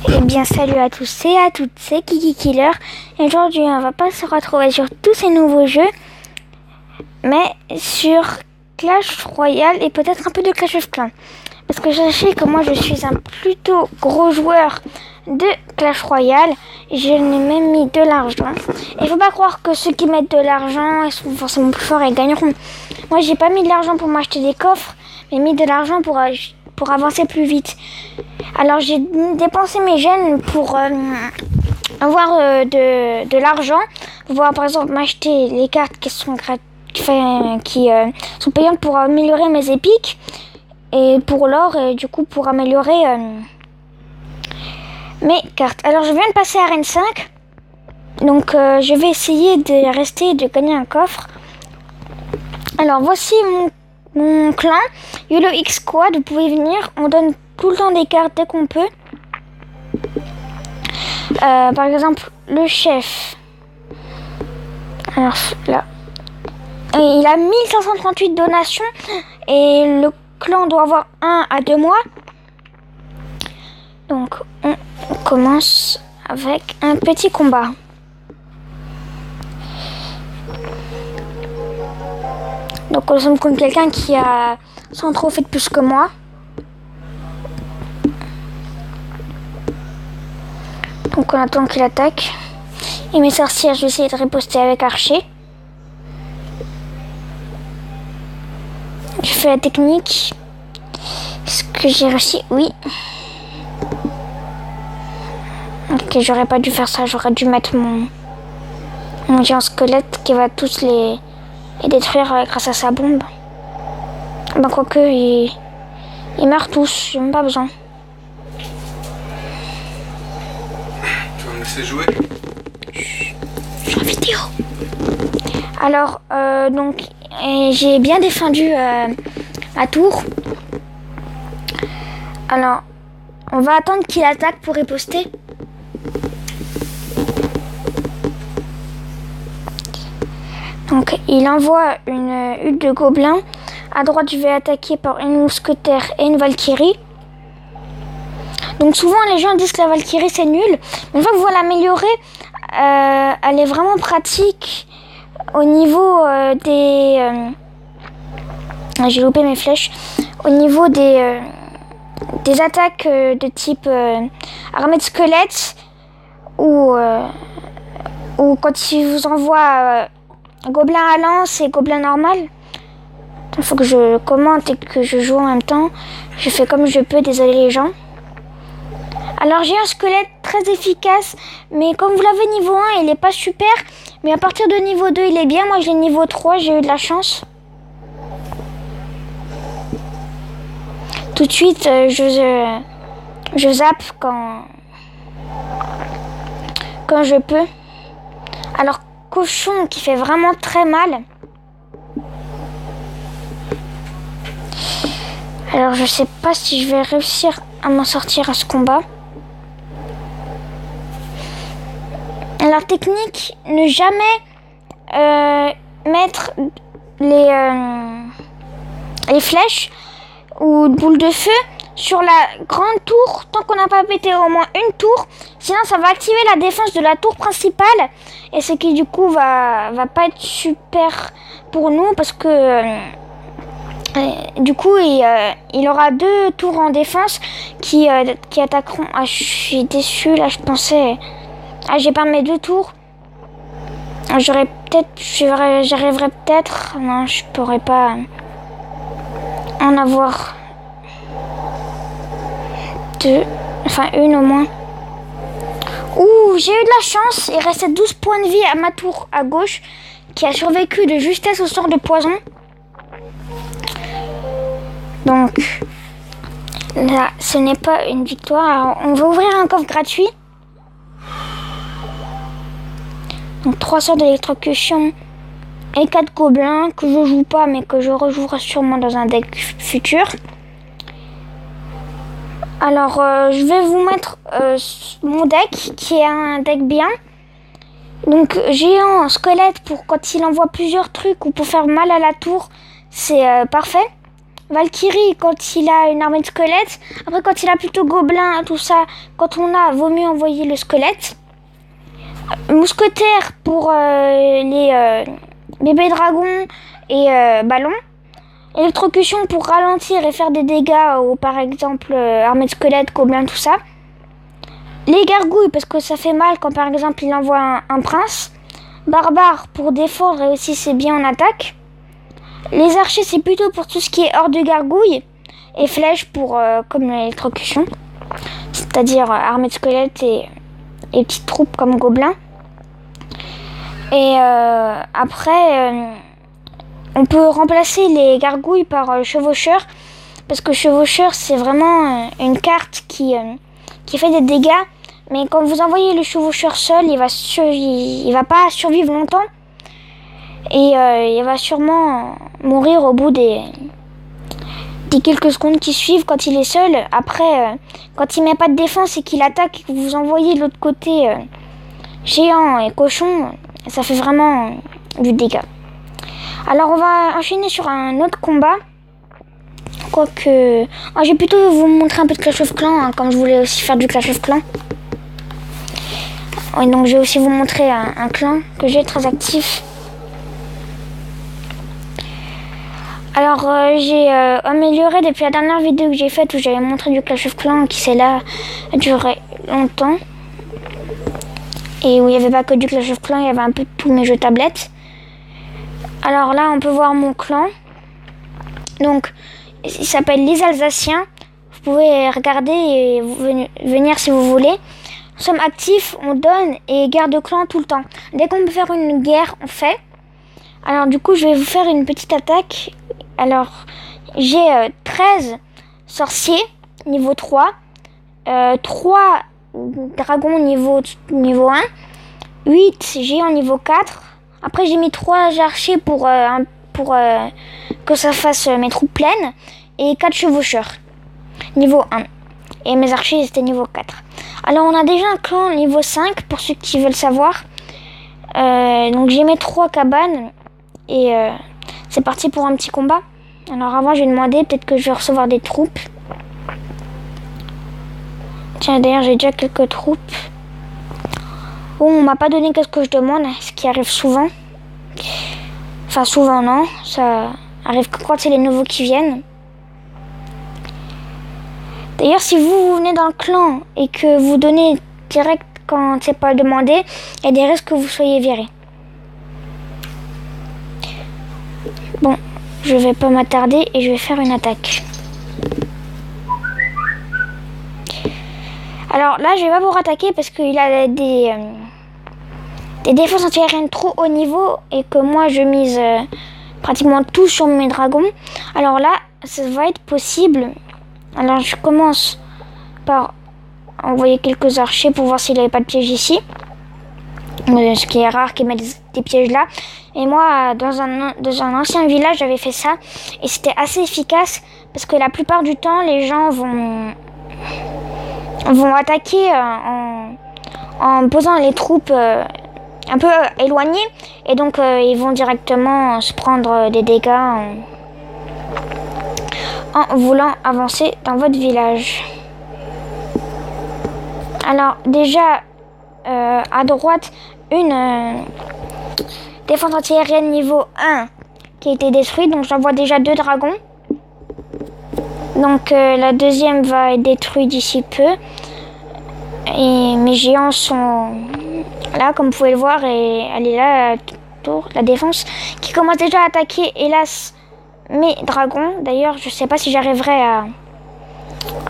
Eh bien salut à tous et à toutes, c'est Kiki Killer. Et aujourd'hui on va pas se retrouver sur tous ces nouveaux jeux, mais sur Clash Royale et peut-être un peu de Clash of Clans. Parce que sachez que moi je suis un plutôt gros joueur de Clash Royale. Je n'ai même mis de l'argent. Et il faut pas croire que ceux qui mettent de l'argent ils sont forcément plus forts et gagneront. Moi j'ai pas mis de l'argent pour m'acheter des coffres, mais mis de l'argent pour avancer plus vite. Alors j'ai dépensé mes gemmes pour avoir de l'argent, pour pouvoir par exemple m'acheter les cartes qui sont sont payantes pour améliorer mes épiques, et pour l'or, et du coup pour améliorer mes cartes. Alors je viens de passer à Arène 5, donc je vais essayer de rester et de gagner un coffre. Alors voici mon clan, YOLO X Squad, vous pouvez venir, on donne tout le temps des cartes dès qu'on peut. Par exemple, le chef. Alors là, il a 1538 donations et le clan doit avoir 1 à 2 mois. Donc on commence avec un petit combat. Donc on sommes contre quelqu'un qui a 100 trophées de plus que moi. Donc on attend qu'il attaque. Et mes sorcières, je vais essayer de riposter avec archer. Je fais la technique. Est-ce que j'ai réussi? Oui. Ok, j'aurais pas dû faire ça. J'aurais dû mettre mon géant squelette qui va tous les détruire grâce à sa bombe. Ben quoique, ils meurent tous. J'ai même pas besoin. Tu vas me laisser jouer? Je suis en vidéo. Alors, donc, j'ai bien défendu la tour. Alors, on va attendre qu'il attaque pour riposter. Donc, il envoie une hutte de gobelins. À droite, je vais attaquer par une mousquetaire et une valkyrie. Donc souvent les gens disent que la valkyrie c'est nul, mais une fois que vous l'améliorer, elle est vraiment pratique au niveau j'ai loupé mes flèches. Au niveau des attaques de type armée de squelettes, ou quand il vous envoie gobelin à lance et gobelin normal. Il faut que je commente et que je joue en même temps. Je fais comme je peux, désolé les gens. Alors j'ai un squelette très efficace, mais comme vous l'avez niveau 1, il n'est pas super. Mais à partir de niveau 2, il est bien. Moi j'ai niveau 3, j'ai eu de la chance. Tout de suite, je zappe quand je peux. Alors cochon qui fait vraiment très mal. Alors je sais pas si je vais réussir à m'en sortir à ce combat. Alors technique, ne jamais mettre les flèches ou boules de feu sur la grande tour tant qu'on n'a pas pété au moins une tour. Sinon ça va activer la défense de la tour principale et ce qui du coup va pas être super pour nous parce que du coup il aura 2 tours en défense qui attaqueront. Ah, je suis déçue là, je pensais... Ah, j'ai pas mes 2 tours. J'arriverai peut-être. Non, je pourrais pas en avoir 2. Enfin, une au moins. Ouh, j'ai eu de la chance. Il restait 12 points de vie à ma tour à gauche, qui a survécu de justesse au sort de poison. Donc, là, ce n'est pas une victoire. Alors, on va ouvrir un coffre gratuit. Donc 3 sorts d'électrocution et 4 gobelins que je joue pas mais que je rejouerai sûrement dans un deck futur. Alors je vais vous mettre mon deck qui est un deck bien. Donc géant squelette pour quand il envoie plusieurs trucs ou pour faire mal à la tour, c'est parfait. Valkyrie quand il a une armée de squelettes. Après, quand il a plutôt gobelin, tout ça, quand on a, vaut mieux envoyer le squelette. Mousquetaire pour les bébés dragons et ballons. Électrocution pour ralentir et faire des dégâts aux, par exemple, armée de squelettes, gobelins, tout ça. Les gargouilles parce que ça fait mal quand par exemple il envoie un prince. Barbare pour défendre et aussi c'est bien en attaque. Les archers c'est plutôt pour tout ce qui est hors de gargouille. Et flèches pour comme l'électrocution. C'est-à-dire armée de squelettes et petites troupes comme gobelins. Et après on peut remplacer les gargouilles par chevaucheur. Parce que chevaucheur c'est vraiment une carte qui fait des dégâts. Mais quand vous envoyez le chevaucheur seul, il va pas survivre longtemps. Et il va sûrement mourir au bout des quelques secondes qui suivent quand il est seul. Après, quand il met pas de défense et qu'il attaque et que vous envoyez de l'autre côté géant et cochon, ça fait vraiment du dégât. Alors on va enchaîner sur un autre combat. Quoique... je vais plutôt vous montrer un peu de Clash of Clans, hein, comme je voulais aussi faire du Clash of Clans. Et donc je vais aussi vous montrer un clan que j'ai très actif. Alors j'ai amélioré depuis la dernière vidéo que j'ai faite où j'avais montré du Clash of Clans qui celle-là a duré longtemps. Et où il n'y avait pas que du Clash of Clans, il y avait un peu de tous mes jeux tablettes. Alors là on peut voir mon clan. Donc il s'appelle les Alsaciens. Vous pouvez regarder et venir si vous voulez. Nous sommes actifs, on donne et garde clan tout le temps. Dès qu'on peut faire une guerre, on fait. Alors du coup, je vais vous faire une petite attaque. Alors, j'ai 13 sorciers, niveau 3. 3 dragons, niveau 1. 8 géants, niveau 4. Après, j'ai mis 3 archers pour que ça fasse mes troupes pleines. Et 4 chevaucheurs, niveau 1. Et mes archers, c'était niveau 4. Alors on a déjà un clan niveau 5 pour ceux qui veulent savoir. Donc j'ai mes 3 cabanes et c'est parti pour un petit combat. Alors avant je vais demander, peut-être que je vais recevoir des troupes. Tiens d'ailleurs j'ai déjà quelques troupes. Bon on m'a pas donné qu'est-ce que je demande, ce qui arrive souvent. Enfin souvent non, ça arrive que quand c'est les nouveaux qui viennent. D'ailleurs, si vous venez d'un clan et que vous donnez direct quand c'est pas demandé, il y a des risques que vous soyez viré. Bon, je vais pas m'attarder et je vais faire une attaque. Alors là, je vais pas vous rattaquer parce qu'il a des défenses antiaériennes trop haut niveau et que moi je mise pratiquement tout sur mes dragons. Alors là, ça va être possible. Alors je commence par envoyer quelques archers pour voir s'il n'y avait pas de piège ici. Ce qui est rare qu'ils mettent des pièges là. Et moi, dans un ancien village, j'avais fait ça. Et c'était assez efficace parce que la plupart du temps, les gens vont attaquer en posant les troupes un peu éloignées. Et donc, ils vont directement se prendre des dégâts en voulant avancer dans votre village. Alors déjà à droite une défense antiaérienne niveau 1 qui a été détruite, donc j'envoie déjà 2 dragons. Donc la deuxième va être détruite d'ici peu et mes géants sont là comme vous pouvez le voir et elle est là la défense qui commence déjà à attaquer hélas mes dragons. D'ailleurs, je sais pas si j'arriverai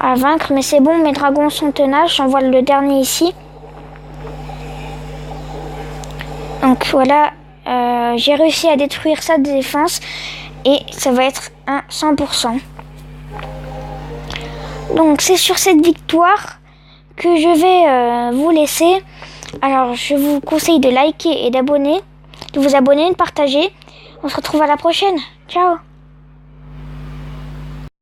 à vaincre, mais c'est bon, mes dragons sont tenaces. J'en vois le dernier ici. Donc voilà, j'ai réussi à détruire sa défense et ça va être un 100%. Donc c'est sur cette victoire que je vais vous laisser. Alors je vous conseille de liker et d'abonner, de vous abonner, de partager. On se retrouve à la prochaine. Ciao!